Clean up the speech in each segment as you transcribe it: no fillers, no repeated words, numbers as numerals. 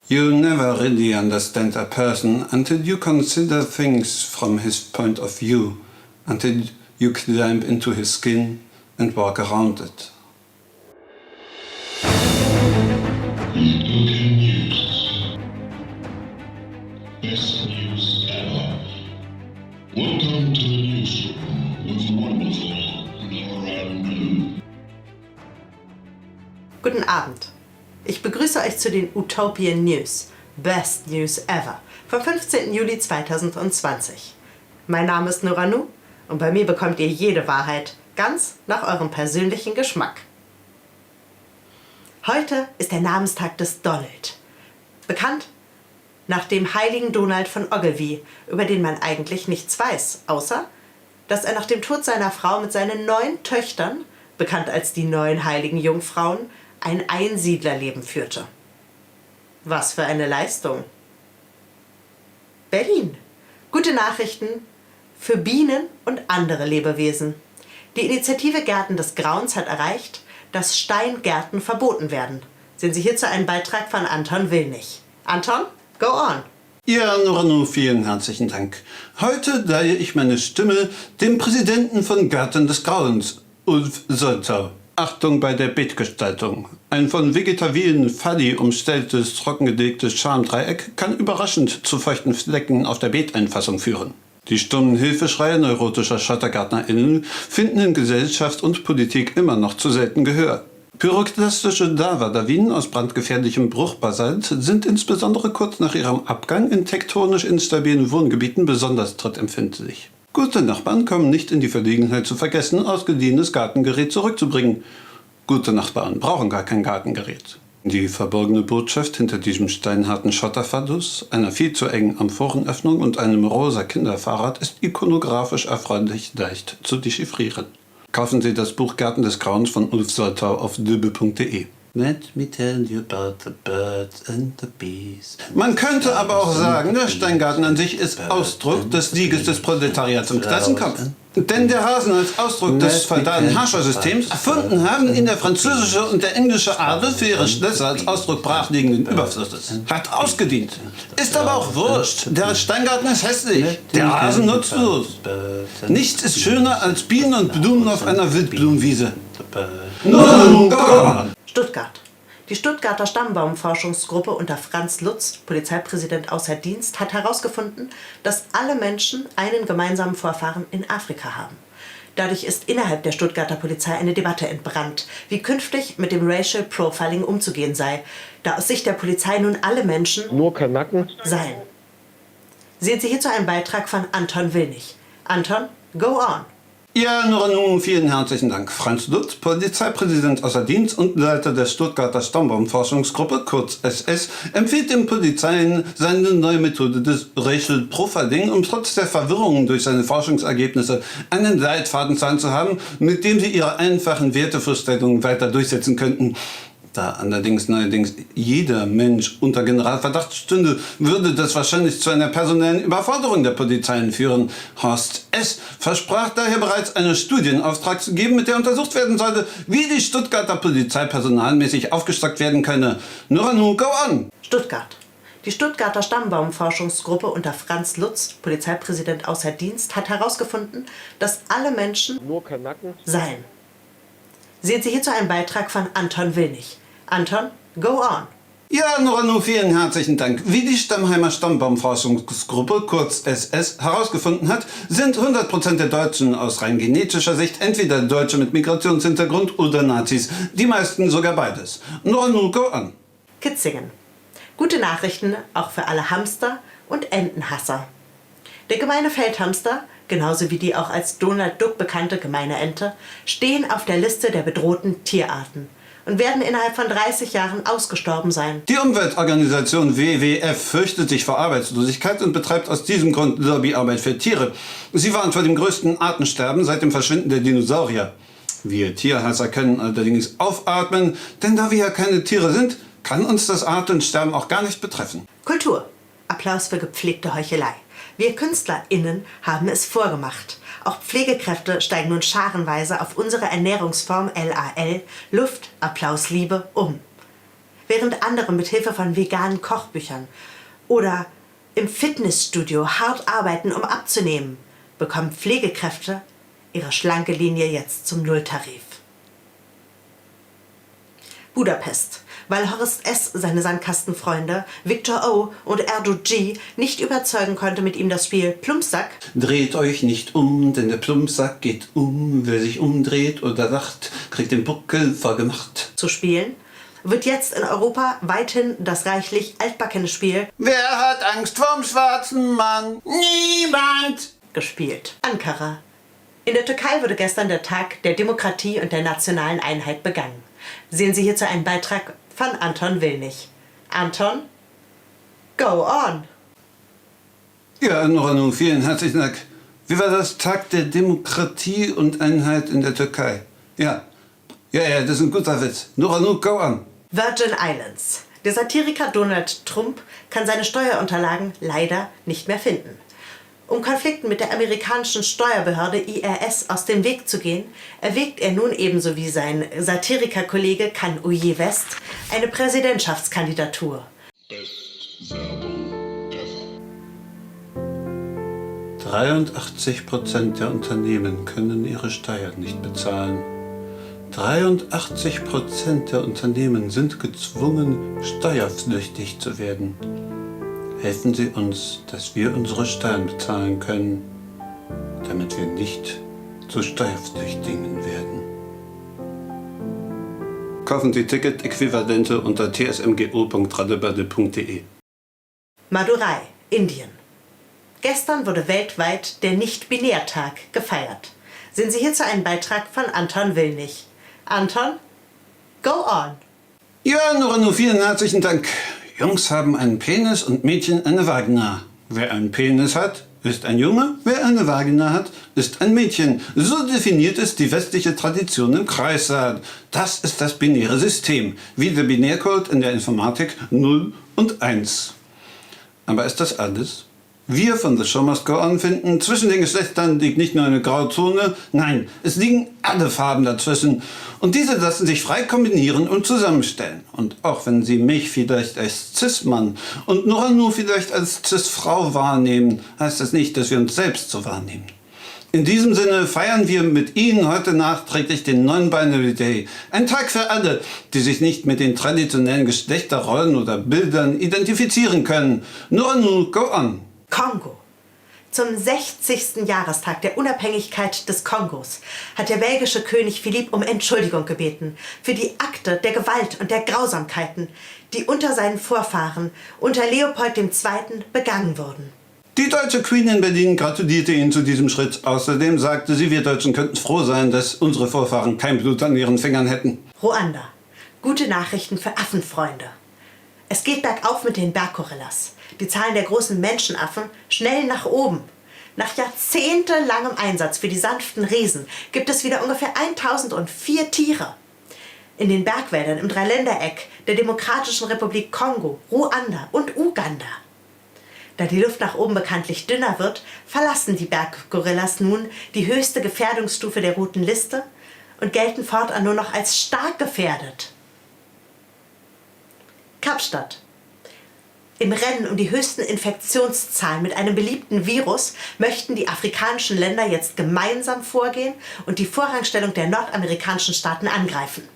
You never really understand a person until you consider things from his point of view, until you climb into his skin and walk around it. Best news ever. Welcome to the newsroom with the wonderful Laura Blue. Guten Abend. Ich begrüße euch zu den Utopian News, Best News Ever, vom 15. Juli 2020. Mein Name ist Nuranu und bei mir bekommt ihr jede Wahrheit, ganz nach eurem persönlichen Geschmack. Heute ist der Namenstag des Donald. Bekannt nach dem heiligen Donald von Ogilvie, über den man eigentlich nichts weiß, außer dass er nach dem Tod seiner Frau mit seinen 9 Töchtern, bekannt als die 9 heiligen Jungfrauen, ein Einsiedlerleben führte. Was für eine Leistung! Berlin. Gute Nachrichten für Bienen und andere Lebewesen. Die Initiative Gärten des Grauens hat erreicht, dass Steingärten verboten werden. Sehen Sie hierzu einen Beitrag von Anton Willnig. Anton, go on! Ja, Nuranu, vielen herzlichen Dank. Heute leihe ich meine Stimme dem Präsidenten von Gärten des Grauens, Ulf Soltau. Achtung bei der Beetgestaltung. Ein von vegetabilen Falli umstelltes, trockengelegtes Schamdreieck kann überraschend zu feuchten Flecken auf der Beeteinfassung führen. Die stummen Hilfeschreie neurotischer SchottergärtnerInnen finden in Gesellschaft und Politik immer noch zu selten Gehör. Pyroklastische Lava-Lawinen aus brandgefährlichem Bruchbasalt sind insbesondere kurz nach ihrem Abgang in tektonisch instabilen Wohngebieten besonders trittempfindlich. Gute Nachbarn kommen nicht in die Verlegenheit zu vergessen, ausgeliehenes Gartengerät zurückzubringen. Gute Nachbarn brauchen gar kein Gartengerät. Die verborgene Botschaft hinter diesem steinharten Schotterphallus, einer viel zu engen Amphorenöffnung und einem rosa Kinderfahrrad ist ikonografisch erfreulich leicht zu dechiffrieren. Kaufen Sie das Buch Gärten des Grauens von Ulf Soltau auf lübbe.de. Let me tell you about the birds and the bees. Man könnte aber auch sagen, der Steingarten an sich ist Ausdruck des Sieges des Proletariats im Klassenkampf. Denn der Rasen als Ausdruck des feudalen Herrschersystems erfunden haben ihn der französische und der englische Adel für ihre Schlösser als Ausdruck brachliegenden Überflusses. Hat ausgedient. Ist aber auch wurscht. Der Steingarten ist hässlich, der Rasen nutzlos. Nichts ist schöner als Bienen und Blumen auf einer Wildblumenwiese. Stuttgart. Die Stuttgarter Stammbaumforschungsgruppe unter Franz Lutz, Polizeipräsident außer Dienst, hat herausgefunden, dass alle Menschen einen gemeinsamen Vorfahren in Afrika haben. Dadurch ist innerhalb der Stuttgarter Polizei eine Debatte entbrannt, wie künftig mit dem Racial Profiling umzugehen sei, da aus Sicht der Polizei nun alle Menschen nur Kanaken seien. Sehen Sie hierzu einen Beitrag von Anton Willnig. Anton, go on! Ja, Nuranu, vielen herzlichen Dank. Franz Lutz, Polizeipräsident außer Dienst und Leiter der Stuttgarter Stammbaumforschungsgruppe, kurz SS, empfiehlt den Polizeien seine neue Methode des Racial Profiling, um trotz der Verwirrung durch seine Forschungsergebnisse einen Leitfaden zu haben, mit dem sie ihre einfachen Wertevorstellungen weiter durchsetzen könnten. Da allerdings neuerdings jeder Mensch unter Generalverdacht stünde, würde das wahrscheinlich zu einer personellen Überforderung der Polizeien führen. Horst S. versprach daher bereits, einen Studie in Auftrag zu geben, mit der untersucht werden sollte, wie die Stuttgarter Polizei personalmäßig aufgestockt werden könne. Nuranu, go on! Stuttgart. Die Stuttgarter Stammbaumforschungsgruppe unter Franz Lutz, Polizeipräsident außer Dienst, hat herausgefunden, dass alle Menschen nur Kanaken seien. Sehen Sie hierzu einen Beitrag von Anton Willnig. Anton, go on! Ja, Nuranu, vielen herzlichen Dank. Wie die Stammheimer Stammbaumforschungsgruppe, kurz SS, herausgefunden hat, sind 100% der Deutschen aus rein genetischer Sicht entweder Deutsche mit Migrationshintergrund oder Nazis. Die meisten sogar beides. Nuranu, go on! Kitzingen. Gute Nachrichten auch für alle Hamster- und Entenhasser. Der gemeine Feldhamster, genauso wie die auch als Donald Duck bekannte gemeine Ente, stehen auf der Liste der bedrohten Tierarten und werden innerhalb von 30 Jahren ausgestorben sein. Die Umweltorganisation WWF fürchtet sich vor Arbeitslosigkeit und betreibt aus diesem Grund Lobbyarbeit für Tiere. Sie warnt vor dem größten Artensterben seit dem Verschwinden der Dinosaurier. Wir Tierhasser können allerdings aufatmen, denn da wir ja keine Tiere sind, kann uns das Artensterben auch gar nicht betreffen. Kultur. Applaus für gepflegte Heuchelei. Wir KünstlerInnen haben es vorgemacht. Auch Pflegekräfte steigen nun scharenweise auf unsere Ernährungsform LAL, Luft, Applaus, Liebe, um. Während andere mit Hilfe von veganen Kochbüchern oder im Fitnessstudio hart arbeiten, um abzunehmen, bekommen Pflegekräfte ihre schlanke Linie jetzt zum Nulltarif. Budapest. Weil Horst S. seine Sandkastenfreunde Victor O. und Erdo G. nicht überzeugen konnte, mit ihm das Spiel Plumpsack Dreht euch nicht um, denn der Plumpsack geht um. Wer sich umdreht oder lacht, kriegt den Buckel vorgemacht. zu spielen, wird jetzt in Europa weithin das reichlich altbackene Spiel Wer hat Angst vorm schwarzen Mann? Niemand! gespielt. Ankara. In der Türkei wurde gestern der Tag der Demokratie und der nationalen Einheit begangen. Sehen Sie hierzu einen Beitrag von Anton Willnig. Anton, go on! Ja, Nuranu, vielen herzlichen Dank. Wie war das? Tag der Demokratie und Einheit in der Türkei? Ja, das ist ein guter Witz. Nuranu, go on! Virgin Islands. Der Satiriker Donald Trump kann seine Steuerunterlagen leider nicht mehr finden. Um Konflikten mit der amerikanischen Steuerbehörde IRS aus dem Weg zu gehen, erwägt er nun ebenso wie sein Satirikerkollege Kanye West eine Präsidentschaftskandidatur. Best Werbung ever. 83% der Unternehmen können ihre Steuern nicht bezahlen. 83% der Unternehmen sind gezwungen, steuerpflichtig zu werden. Helfen Sie uns, dass wir unsere Steuern bezahlen können, damit wir nicht zu Steuerpflichtigen werden. Kaufen Sie Ticket-Äquivalente unter tsmgo.radebade.de. Madurai, Indien. Gestern wurde weltweit der Nicht-Binär-Tag gefeiert. Sehen Sie hierzu einen Beitrag von Anton Willnig. Anton, go on! Ja, Nuranu, vielen herzlichen Dank. Jungs haben einen Penis und Mädchen eine Vagina. Wer einen Penis hat, ist ein Junge. Wer eine Vagina hat, ist ein Mädchen. So definiert es die westliche Tradition im Kreissaal. Das ist das binäre System, wie der Binärcode in der Informatik 0 und 1. Aber ist das alles? Wir von The Show Must Go On finden, zwischen den Geschlechtern liegt nicht nur eine Grauzone, nein, es liegen alle Farben dazwischen. Und diese lassen sich frei kombinieren und zusammenstellen. Und auch wenn Sie mich vielleicht als Cis-Mann und Nuranu vielleicht als Cis-Frau wahrnehmen, heißt das nicht, dass wir uns selbst so wahrnehmen. In diesem Sinne feiern wir mit Ihnen heute nachträglich den Non-Binary Day. Ein Tag für alle, die sich nicht mit den traditionellen Geschlechterrollen oder Bildern identifizieren können. Nuranu, go on! Kongo. Zum 60. Jahrestag der Unabhängigkeit des Kongos hat der belgische König Philipp um Entschuldigung gebeten für die Akte der Gewalt und der Grausamkeiten, die unter seinen Vorfahren, unter Leopold II. Begangen wurden. Die deutsche Queen in Berlin gratulierte Ihnen zu diesem Schritt. Außerdem sagte sie, wir Deutschen könnten froh sein, dass unsere Vorfahren kein Blut an ihren Fingern hätten. Ruanda. Gute Nachrichten für Affenfreunde. Es geht bergauf mit den Berggorillas. Die Zahlen der großen Menschenaffen schnell nach oben. Nach jahrzehntelangem Einsatz für die sanften Riesen gibt es wieder ungefähr 1004 Tiere. In den Bergwäldern im Dreiländereck der Demokratischen Republik Kongo, Ruanda und Uganda. Da die Luft nach oben bekanntlich dünner wird, verlassen die Berggorillas nun die höchste Gefährdungsstufe der Roten Liste und gelten fortan nur noch als stark gefährdet. Kapstadt. Im Rennen um die höchsten Infektionszahlen mit einem beliebten Virus möchten die afrikanischen Länder jetzt gemeinsam vorgehen und die Vorrangstellung der nordamerikanischen Staaten angreifen.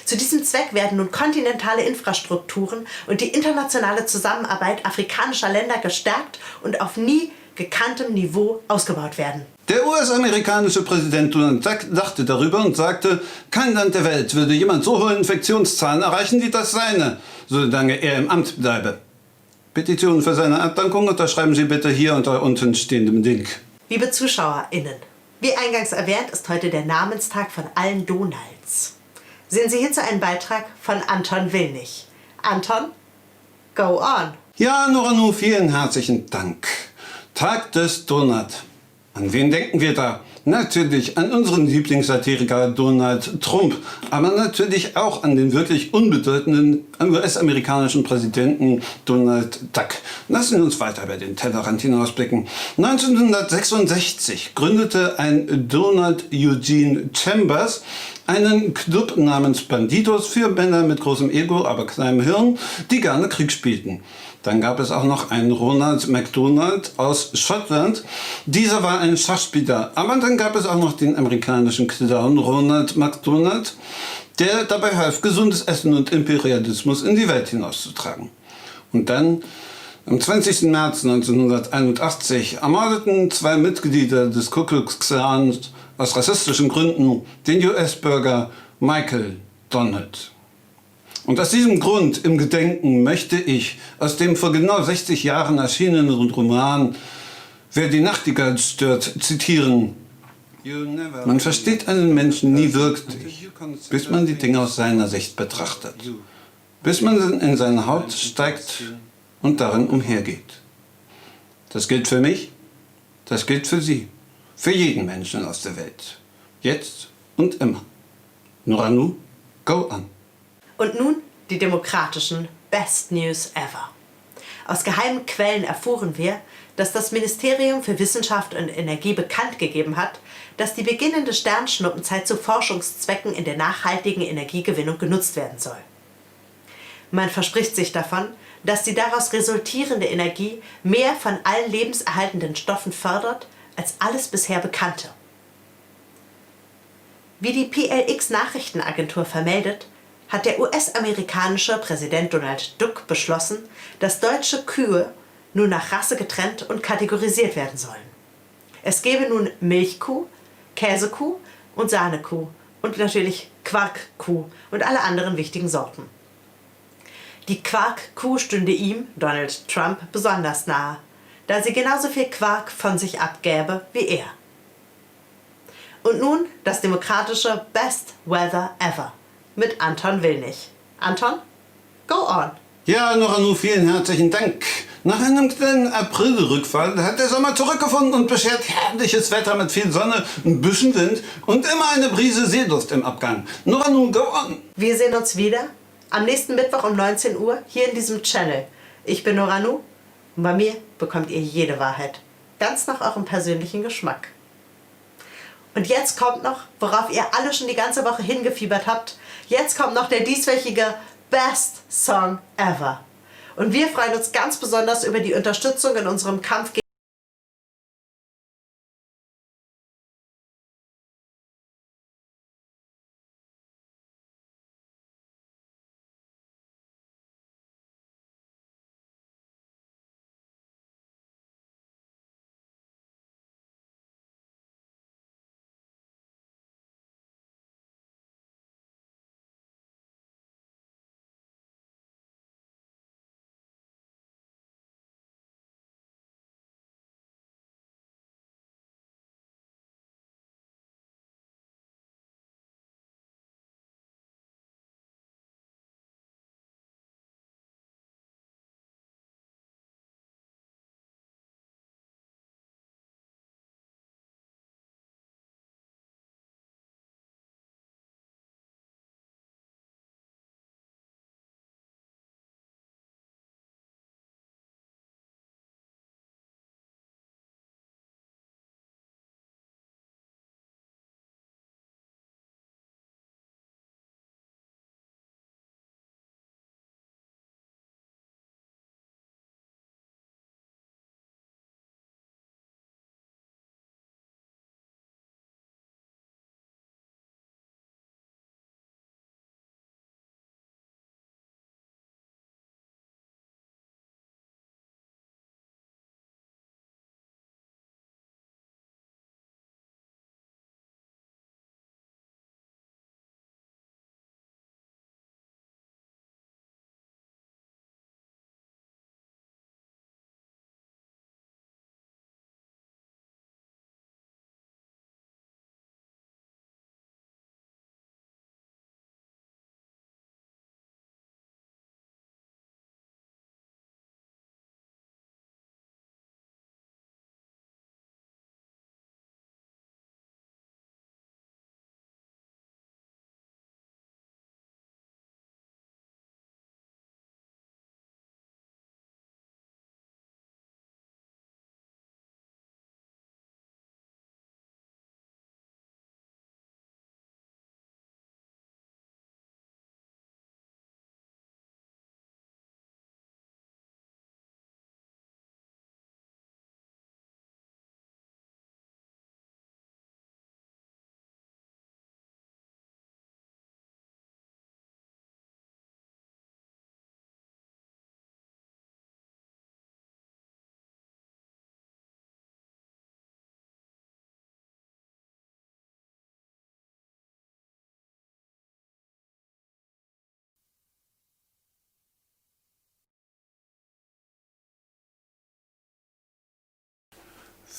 Zu diesem Zweck werden nun kontinentale Infrastrukturen und die internationale Zusammenarbeit afrikanischer Länder gestärkt und auf nie gekanntem Niveau ausgebaut werden. Der US-amerikanische Präsident Donald Trump lachte darüber und sagte, kein Land der Welt würde jemand so hohe Infektionszahlen erreichen wie das seine, solange er im Amt bleibe. Petitionen für seine Abdankung unterschreiben Sie bitte hier unter unten stehendem Link. Liebe ZuschauerInnen, wie eingangs erwähnt, ist heute der Namenstag von allen Donalds. Sehen Sie hierzu einen Beitrag von Anton Willnig. Anton, go on! Ja, Nuranu, vielen herzlichen Dank. Tag des Donald. An wen denken wir da? Natürlich an unseren Lieblingssatiriker Donald Trump, aber natürlich auch an den wirklich unbedeutenden US-amerikanischen Präsidenten Donald Duck. Lassen wir uns weiter bei den Tellerrand hinausblicken. 1966 gründete ein Donald Eugene Chambers einen Club namens Bandidos für Männer mit großem Ego, aber kleinem Hirn, die gerne Krieg spielten. Dann gab es auch noch einen Ronald McDonald aus Schottland. Dieser war ein Schachspieler. Aber dann gab es auch noch den amerikanischen Clown Ronald McDonald, der dabei half, gesundes Essen und Imperialismus in die Welt hinauszutragen. Und dann, am 20. März 1981, ermordeten 2 Mitglieder des Ku Klux Klan aus rassistischen Gründen den US-Bürger Michael Donald. Und aus diesem Grund im Gedenken möchte ich aus dem vor genau 60 Jahren erschienenen Roman Wer die Nachtigall stört zitieren: Man versteht einen Menschen nie wirklich, bis man die Dinge aus seiner Sicht betrachtet, bis man in seine Haut steigt und darin umhergeht. Das gilt für mich, das gilt für Sie, für jeden Menschen aus der Welt, jetzt und immer. Noranu, go on! Und nun die demokratischen Best News Ever. Aus geheimen Quellen erfuhren wir, dass das Ministerium für Wissenschaft und Energie bekannt gegeben hat, dass die beginnende Sternschnuppenzeit zu Forschungszwecken in der nachhaltigen Energiegewinnung genutzt werden soll. Man verspricht sich davon, dass die daraus resultierende Energie mehr von allen lebenserhaltenden Stoffen fördert als alles bisher Bekannte. Wie die PLX-Nachrichtenagentur vermeldet, hat der US-amerikanische Präsident Donald Duck beschlossen, dass deutsche Kühe nun nach Rasse getrennt und kategorisiert werden sollen. Es gebe nun Milchkuh, Käsekuh und Sahnekuh und natürlich Quarkkuh und alle anderen wichtigen Sorten. Die Quarkkuh stünde ihm, Donald Trump, besonders nahe, da sie genauso viel Quark von sich abgäbe wie er. Und nun das demokratische Best Weather Ever mit Anton Willnich. Anton, go on! Ja, Noranu, vielen herzlichen Dank. Nach einem kleinen Aprilrückfall hat der Sommer zurückgefunden und beschert herrliches Wetter mit viel Sonne, ein bisschen Wind und immer eine Brise Seeluft im Abgang. Noranu, go on! Wir sehen uns wieder am nächsten Mittwoch um 19 Uhr hier in diesem Channel. Ich bin Noranu und bei mir bekommt ihr jede Wahrheit. Ganz nach eurem persönlichen Geschmack. Und jetzt kommt noch, worauf ihr alle schon die ganze Woche hingefiebert habt, jetzt kommt noch der dieswöchige Best Song Ever. Und wir freuen uns ganz besonders über die Unterstützung in unserem Kampf gegen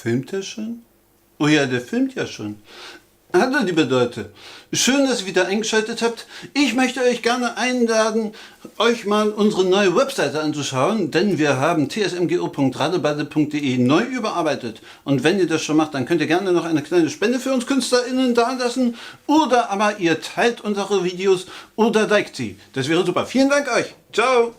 Filmt er schon? Oh ja, der filmt ja schon. Hallo liebe Leute, schön, dass ihr wieder eingeschaltet habt. Ich möchte euch gerne einladen, euch mal unsere neue Webseite anzuschauen, denn wir haben tsmgo.radeballe.de neu überarbeitet. Und wenn ihr das schon macht, dann könnt ihr gerne noch eine kleine Spende für uns KünstlerInnen dalassen oder aber ihr teilt unsere Videos oder liked sie. Das wäre super. Vielen Dank euch. Ciao.